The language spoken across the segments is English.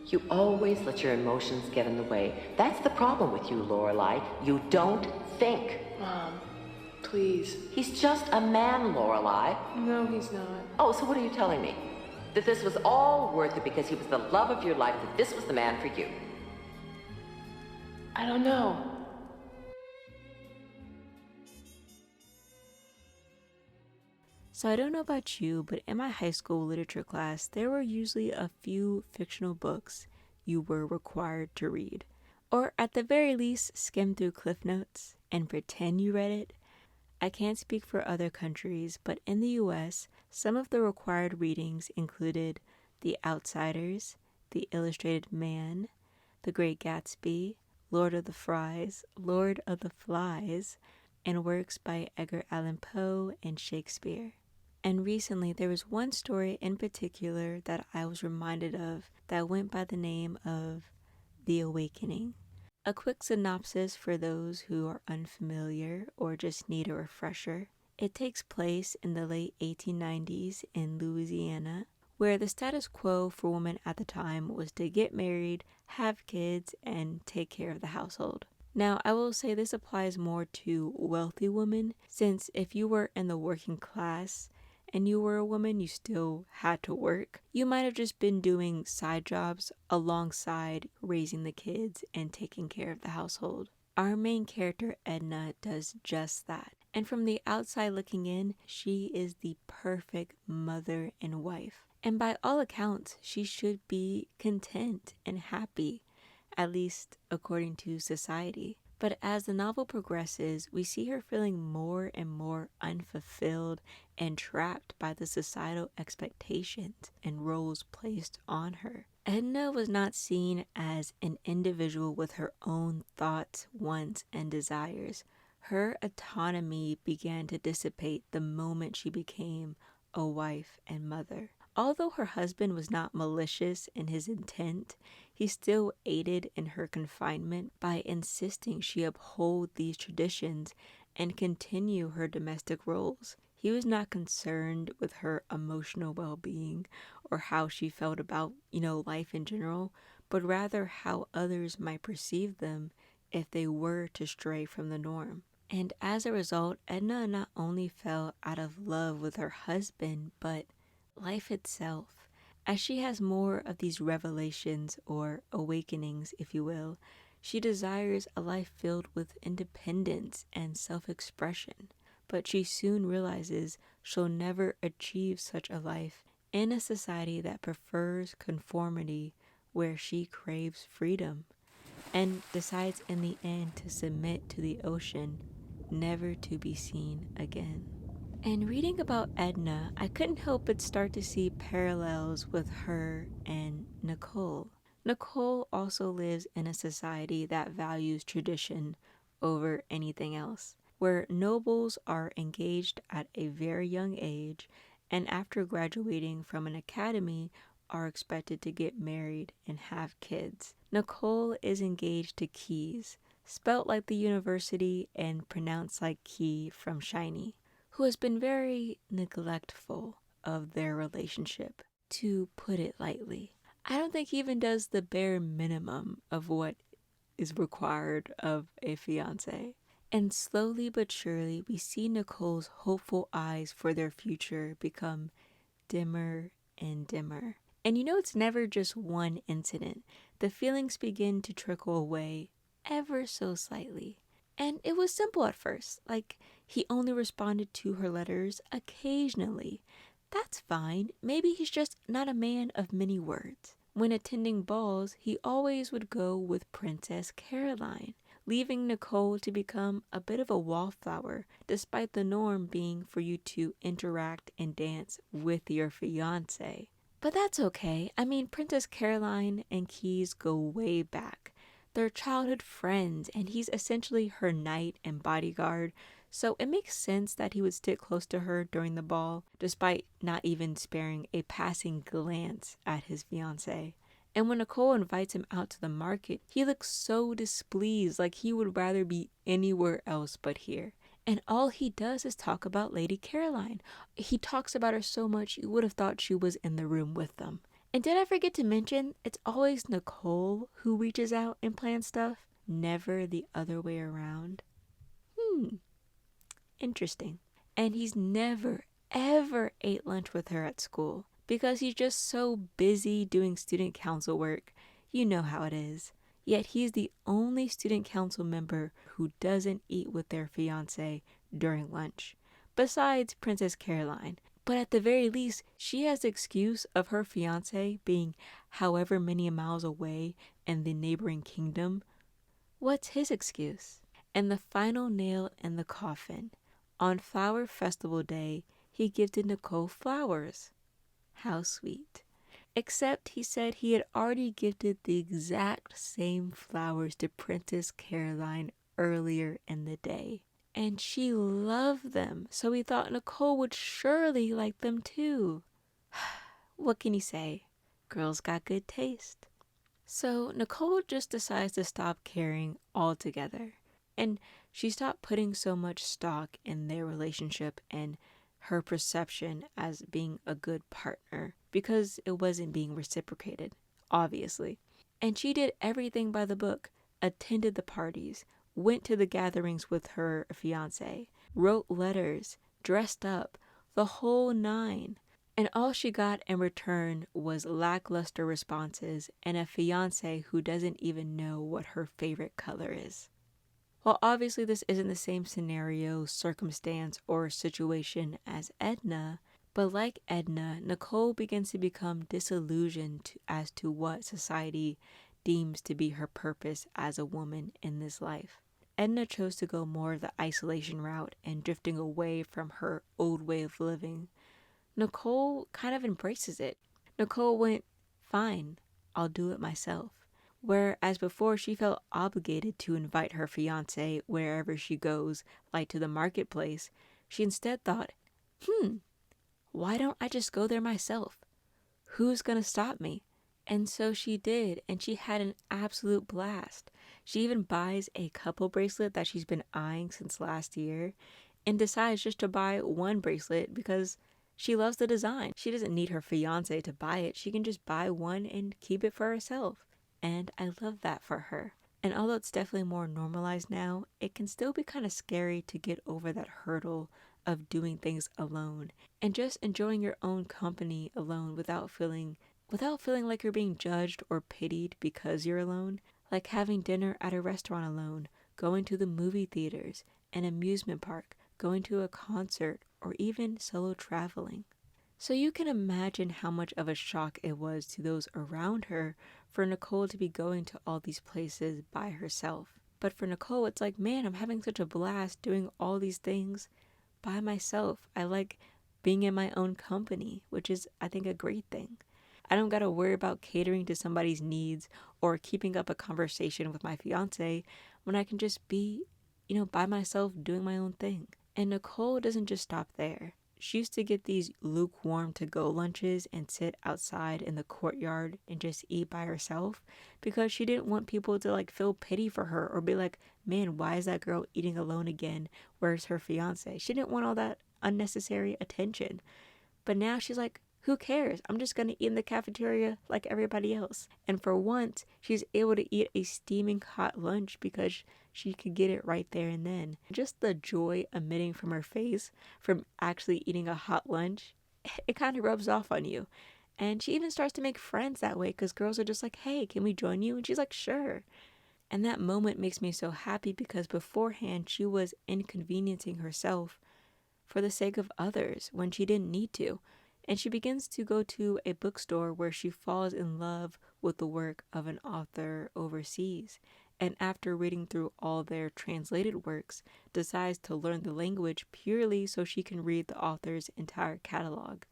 You always let your emotions get in the way. That's the problem with you, Lorelai. You don't think. Mom, please. He's just a man, Lorelai. No, he's not. Oh, so what are you telling me? That this was all worth it because he was the love of your life, that this was the man for you? I don't know. So I don't know about you, but in my high school literature class, there were usually a few fictional books you were required to read. Or at the very least, skim through Cliff Notes and pretend you read it. I can't speak for other countries, but in the US, some of the required readings included The Outsiders, The Illustrated Man, The Great Gatsby, Lord of the Flies, and works by Edgar Allan Poe and Shakespeare. And recently, there was one story in particular that I was reminded of that went by the name of The Awakening. A quick synopsis for those who are unfamiliar or just need a refresher. It takes place in the late 1890s in Louisiana, where the status quo for women at the time was to get married, have kids, and take care of the household. Now, I will say this applies more to wealthy women, since if you were in the working class and you were a woman, you still had to work. You might have just been doing side jobs alongside raising the kids and taking care of the household. Our main character, Edna, does just that. And from the outside looking in, she is the perfect mother and wife. And by all accounts, she should be content and happy, at least according to society. But as the novel progresses, we see her feeling more and more unfulfilled and trapped by the societal expectations and roles placed on her. Edna was not seen as an individual with her own thoughts, wants, and desires. Her autonomy began to dissipate the moment she became a wife and mother. Although her husband was not malicious in his intent, he still aided in her confinement by insisting she uphold these traditions and continue her domestic roles. He was not concerned with her emotional well-being or how she felt about, life in general, but rather how others might perceive them if they were to stray from the norm. And as a result, Edna not only fell out of love with her husband, but life itself. As she has more of these revelations or awakenings, if you will, she desires a life filled with independence and self-expression. But she soon realizes she'll never achieve such a life in a society that prefers conformity where she craves freedom, and decides in the end to submit to the ocean, never to be seen again. And reading about Edna, I couldn't help but start to see parallels with her and Nicole. Nicole also lives in a society that values tradition over anything else, where nobles are engaged at a very young age and after graduating from an academy are expected to get married and have kids. Nicole is engaged to Keys, spelt like the university and pronounced like Key from Shiny, who has been very neglectful of their relationship, to put it lightly. I don't think he even does the bare minimum of what is required of a fiancé. And slowly but surely, we see Nicole's hopeful eyes for their future become dimmer and dimmer. And it's never just one incident. The feelings begin to trickle away ever so slightly. And it was simple at first, like he only responded to her letters occasionally. That's fine, maybe he's just not a man of many words. When attending balls, he always would go with Princess Caroline, leaving Nicole to become a bit of a wallflower, despite the norm being for you to interact and dance with your fiancé. But that's okay. I mean, Princess Caroline and Keys go way back. They're childhood friends, and he's essentially her knight and bodyguard, so it makes sense that he would stick close to her during the ball, despite not even sparing a passing glance at his fiancée. And when Nicole invites him out to the market, he looks so displeased, like he would rather be anywhere else but here. And all he does is talk about Lady Caroline. He talks about her so much you would have thought she was in the room with them. And did I forget to mention, it's always Nicole who reaches out and plans stuff, never the other way around? Interesting. And he's never, ever ate lunch with her at school because he's just so busy doing student council work. You know how it is. Yet he's the only student council member who doesn't eat with their fiance during lunch, besides Princess Caroline. But at the very least, she has the excuse of her fiance being however many miles away in the neighboring kingdom. What's his excuse? And the final nail in the coffin. On Flower Festival Day, he gifted Nicole flowers. How sweet. Except he said he had already gifted the exact same flowers to Princess Caroline earlier in the day. And she loved them, so he thought Nicole would surely like them too. What can you say? Girls got good taste. So Nicole just decides to stop caring altogether. And she stopped putting so much stock in their relationship and her perception as being a good partner because it wasn't being reciprocated, obviously. And she did everything by the book, attended the parties, went to the gatherings with her fiance, wrote letters, dressed up, the whole nine. And all she got in return was lackluster responses and a fiance who doesn't even know what her favorite color is. Well, obviously this isn't the same scenario, circumstance, or situation as Edna, but like Edna, Nicole begins to become disillusioned as to what society deems to be her purpose as a woman in this life. Edna chose to go more the isolation route and drifting away from her old way of living. Nicole kind of embraces it. Nicole went, fine, I'll do it myself. Whereas before she felt obligated to invite her fiance wherever she goes, like to the marketplace, she instead thought, why don't I just go there myself? Who's gonna stop me? And so she did, and she had an absolute blast. She even buys a couple bracelet that she's been eyeing since last year and decides just to buy one bracelet because she loves the design. She doesn't need her fiance to buy it. She can just buy one and keep it for herself. And I love that for her. And although it's definitely more normalized now, it can still be kind of scary to get over that hurdle of doing things alone and just enjoying your own company alone without feeling like you're being judged or pitied because you're alone, like having dinner at a restaurant alone, going to the movie theaters, an amusement park, going to a concert, or even solo traveling. So you can imagine how much of a shock it was to those around her for Nicole to be going to all these places by herself. But for Nicole, it's like, man, I'm having such a blast doing all these things by myself. I like being in my own company, which is, I think, a great thing. I don't gotta worry about catering to somebody's needs or keeping up a conversation with my fiance when I can just be, by myself doing my own thing. And Nicole doesn't just stop there. She used to get these lukewarm to-go lunches and sit outside in the courtyard and just eat by herself because she didn't want people to feel pity for her or be like, man, why is that girl eating alone again? Where's her fiance? She didn't want all that unnecessary attention. But now she's like, who cares? I'm just going to eat in the cafeteria like everybody else. And for once, she's able to eat a steaming hot lunch because she could get it right there and then. Just the joy emitting from her face from actually eating a hot lunch, it kind of rubs off on you. And she even starts to make friends that way because girls are just like, hey, can we join you? And she's like, sure. And that moment makes me so happy because beforehand she was inconveniencing herself for the sake of others when she didn't need to. And she begins to go to a bookstore where she falls in love with the work of an author overseas. And after reading through all their translated works, decides to learn the language purely so she can read the author's entire catalog,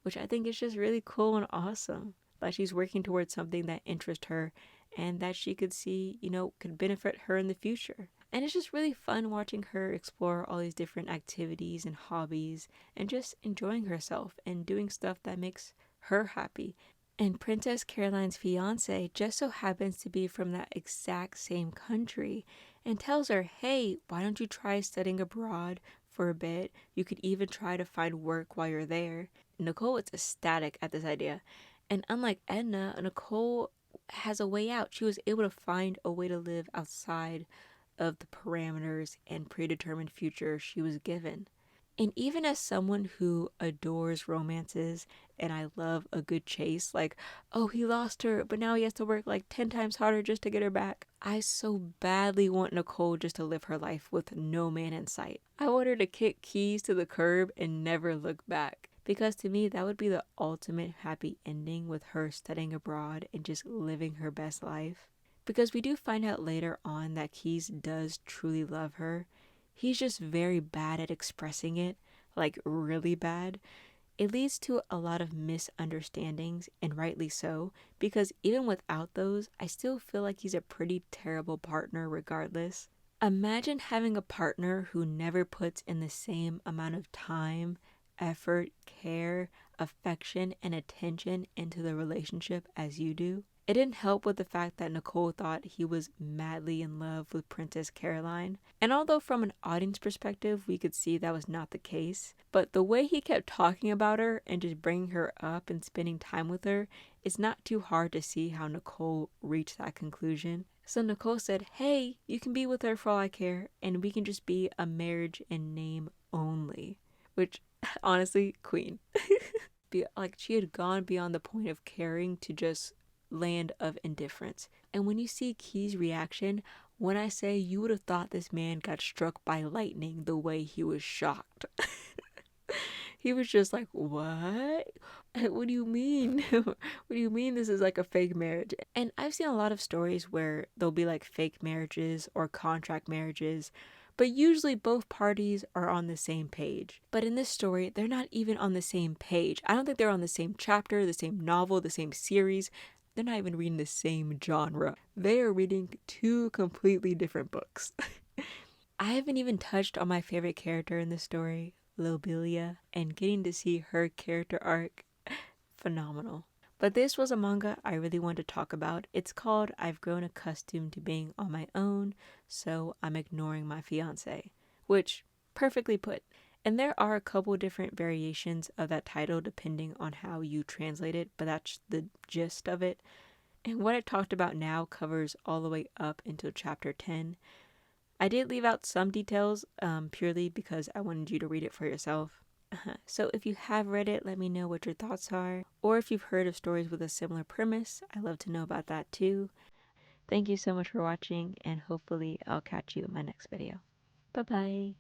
which I think is just really cool and awesome. Like she's working towards something that interests her and that she could see, could benefit her in the future. And it's just really fun watching her explore all these different activities and hobbies and just enjoying herself and doing stuff that makes her happy. And Princess Caroline's fiance just so happens to be from that exact same country and tells her, hey, why don't you try studying abroad for a bit? You could even try to find work while you're there. Nicole is ecstatic at this idea. And unlike Edna, Nicole has a way out. She was able to find a way to live outside of the parameters and predetermined future she was given. And even as someone who adores romances and I love a good chase, like, oh, he lost her, but now he has to work like 10 times harder just to get her back. I so badly want Nicole just to live her life with no man in sight. I want her to kick Keys to the curb and never look back. Because to me, that would be the ultimate happy ending with her studying abroad and just living her best life. Because we do find out later on that Keys does truly love her. He's just very bad at expressing it, like really bad. It leads to a lot of misunderstandings, and rightly so, because even without those, I still feel like he's a pretty terrible partner regardless. Imagine having a partner who never puts in the same amount of time, effort, care, affection, and attention into the relationship as you do. It didn't help with the fact that Nicole thought he was madly in love with Princess Caroline. And although from an audience perspective we could see that was not the case, but the way he kept talking about her and just bringing her up and spending time with her, it's not too hard to see how Nicole reached that conclusion. So Nicole said, hey, you can be with her for all I care, and we can just be a marriage in name only. Which, honestly, queen. Like, she had gone beyond the point of caring to just land of indifference. And when you see Key's reaction, when I say you would have thought this man got struck by lightning the way he was shocked. He was just like, what? What do you mean? What do you mean this is like a fake marriage? And I've seen a lot of stories where there'll be like fake marriages or contract marriages, but usually both parties are on the same page. But in this story, they're not even on the same page. I don't think they're on the same chapter, the same novel, the same series. They're not even reading the same genre. They are reading two completely different books. I haven't even touched on my favorite character in this story, Lobelia, and getting to see her character arc, phenomenal. But this was a manga I really wanted to talk about. It's called I've Grown Accustomed to Being on My Own, So I'm Ignoring My Fiancé, which, perfectly put. And there are a couple different variations of that title depending on how you translate it, but that's the gist of it. And what I talked about now covers all the way up until chapter 10. I did leave out some details purely because I wanted you to read it for yourself. So if you have read it, let me know what your thoughts are. Or if you've heard of stories with a similar premise, I'd love to know about that too. Thank you so much for watching, and hopefully I'll catch you in my next video. Bye bye.